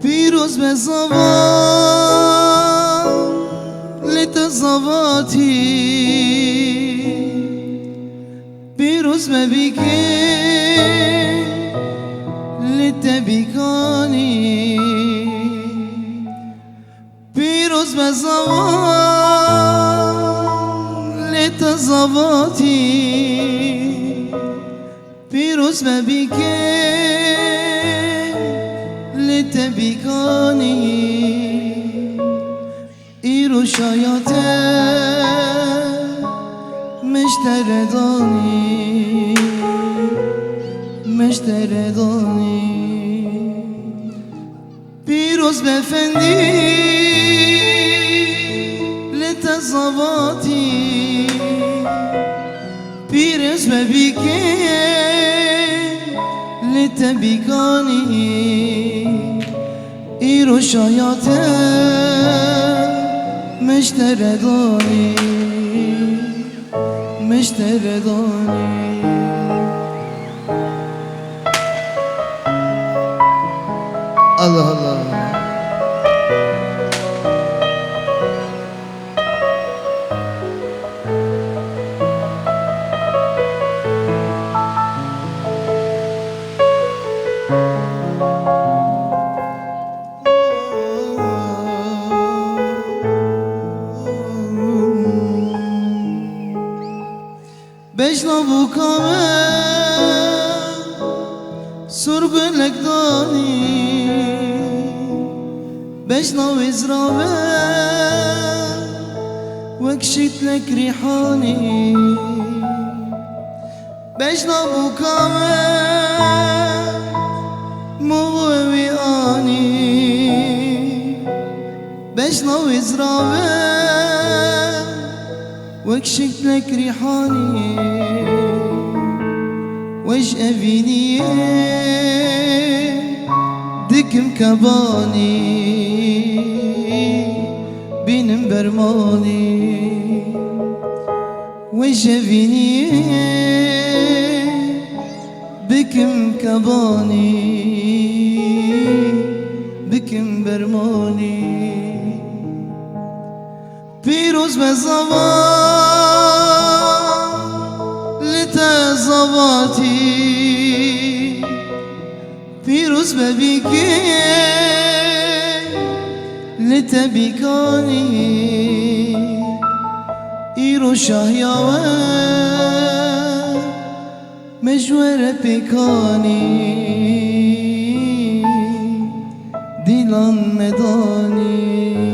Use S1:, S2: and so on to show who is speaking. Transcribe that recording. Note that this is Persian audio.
S1: پیروز به زوا لتزواتی پیروز به بیکی لتبیکانی پیروز به زوا لتزواتی پیروز به بیکی لتبیکانی ایرو شایاته مشتردانی پیروز به فندی لتزواتی پیروز به بیکی لتبیکانی ایرو شایاته مشتردانی الله الله بشنو کامه سرگلک دانی بشنو ازرابه وکشیت لک ریحانی بشنو کامه مووی آنی بشنو ازرابه وكشت لك ريحاني وش أفيني دكم كباني بينم برماني وش أفيني بكم كباني بكم برماني پیروز به زوا لتزواتی پیروز به بیکی لتبیکانی ایرو شاهیاوه مجور پیکانی دیلان مدانی